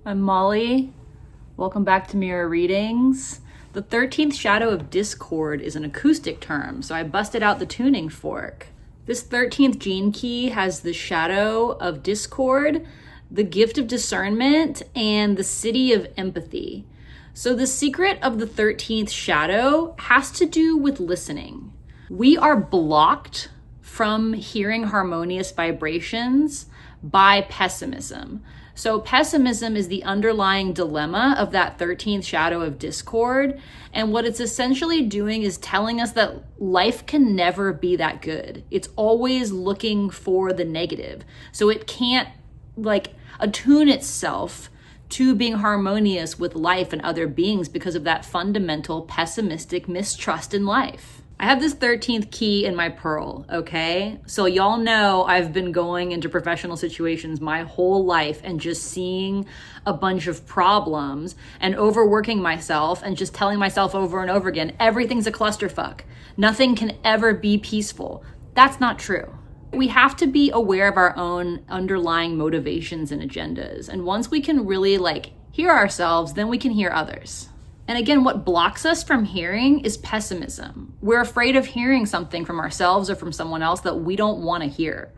I'm Molly. Welcome back to Mirror Readings. The 13th shadow of discord is an acoustic term, so I busted out the tuning fork. This 13th gene key has the shadow of discord, the gift of discernment, and the siddhi of empathy. So the secret of the 13th shadow has to do with listening. We are blocked from hearing harmonious vibrations by pessimism. So pessimism is the underlying dilemma of that 13th shadow of discord. And what it's essentially doing is telling us that life can never be that good. It's always looking for the negative. So it can't attune itself to being harmonious with life and other beings because of that fundamental pessimistic mistrust in life. I have this 13th key in my pearl, okay? So y'all know I've been going into professional situations my whole life and just seeing a bunch of problems and overworking myself and just telling myself over and over again, everything's a clusterfuck. Nothing can ever be peaceful. That's not true. We have to be aware of our own underlying motivations and agendas. And once we can really hear ourselves, then we can hear others. And again, what blocks us from hearing is pessimism. We're afraid of hearing something from ourselves or from someone else that we don't want to hear.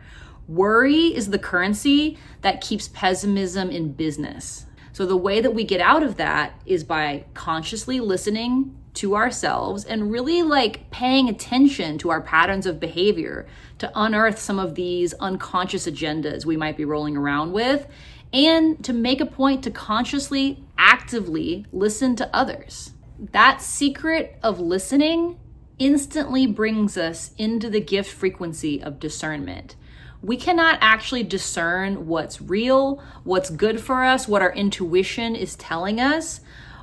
Worry is the currency that keeps pessimism in business. So the way that we get out of that is by consciously listening to ourselves and really paying attention to our patterns of behavior to unearth some of these unconscious agendas we might be rolling around with, and to make a point to consciously, actively listen to others. That secret of listening instantly brings us into the gift frequency of discernment. We cannot actually discern what's real, what's good for us, what our intuition is telling us,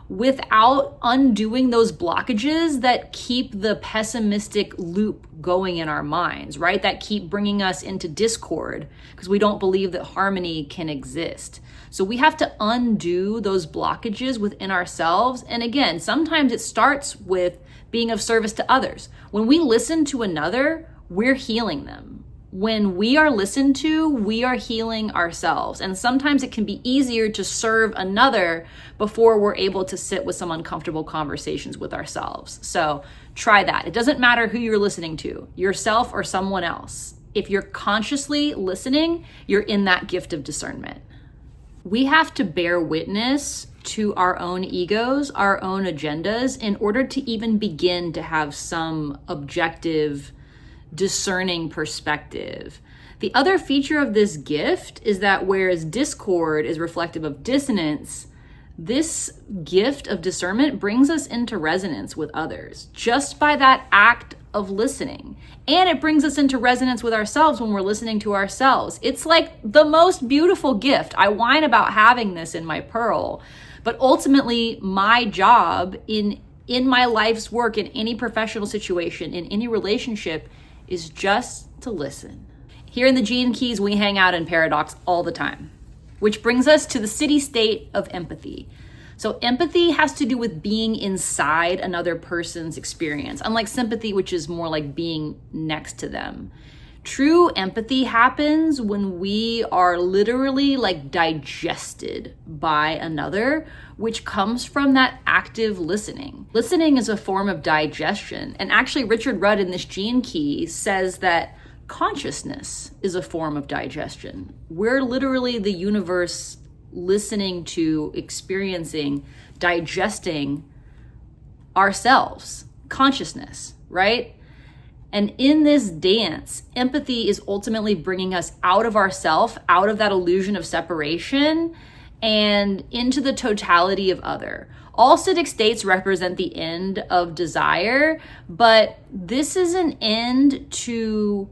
without undoing those blockages that keep the pessimistic loop going in our minds, right? That keep bringing us into discord because we don't believe that harmony can exist. So we have to undo those blockages within ourselves. And again, sometimes it starts with being of service to others. When we listen to another, we're healing them. When we are listened to, we are healing ourselves. And sometimes it can be easier to serve another before we're able to sit with some uncomfortable conversations with ourselves. So try that. It doesn't matter who you're listening to, yourself or someone else. If you're consciously listening, you're in that gift of discernment. We have to bear witness to our own egos, our own agendas, in order to even begin to have some objective discerning perspective. The other feature of this gift is that whereas discord is reflective of dissonance, this gift of discernment brings us into resonance with others just by that act of listening. And it brings us into resonance with ourselves when we're listening to ourselves. It's like the most beautiful gift. I whine about having this in my pearl, but ultimately my job in my life's work, in any professional situation, in any relationship, is just to listen. Here in the Gene Keys, we hang out in paradox all the time, which brings us to the siddhi state of empathy. So empathy has to do with being inside another person's experience, unlike sympathy, which is more like being next to them. True empathy happens when we are literally digested by another, which comes from that active listening. Listening is a form of digestion. And actually, Richard Rudd in this Gene Key says that consciousness is a form of digestion. We're literally the universe listening to, experiencing, digesting ourselves, consciousness, right? And in this dance, empathy is ultimately bringing us out of ourself, out of that illusion of separation, and into the totality of other. All siddhic states represent the end of desire, but this is an end to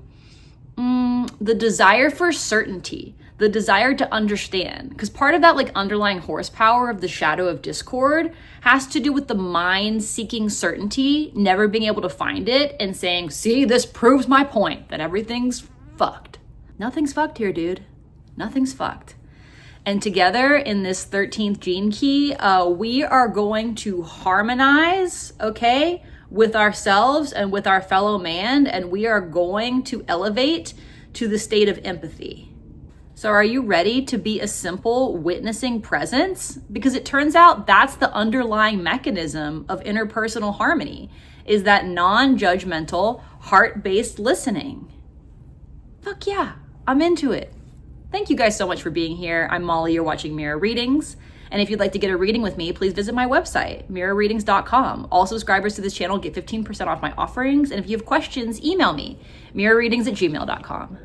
the desire for certainty, the desire to understand. Because part of that underlying horsepower of the shadow of discord has to do with the mind seeking certainty, never being able to find it, and saying, see, this proves my point that everything's fucked. Nothing's fucked here, dude. Nothing's fucked. And together in this 13th gene key, we are going to harmonize, okay, with ourselves and with our fellow man, and we are going to elevate to the state of empathy. So are you ready to be a simple witnessing presence? Because it turns out that's the underlying mechanism of interpersonal harmony, is that non-judgmental, heart-based listening. Fuck yeah, I'm into it. Thank you guys so much for being here. I'm Molly, you're watching Mirror Readings. And if you'd like to get a reading with me, please visit my website, mirrorreadings.com. All subscribers to this channel get 15% off my offerings. And if you have questions, email me, mirrorreadings@gmail.com.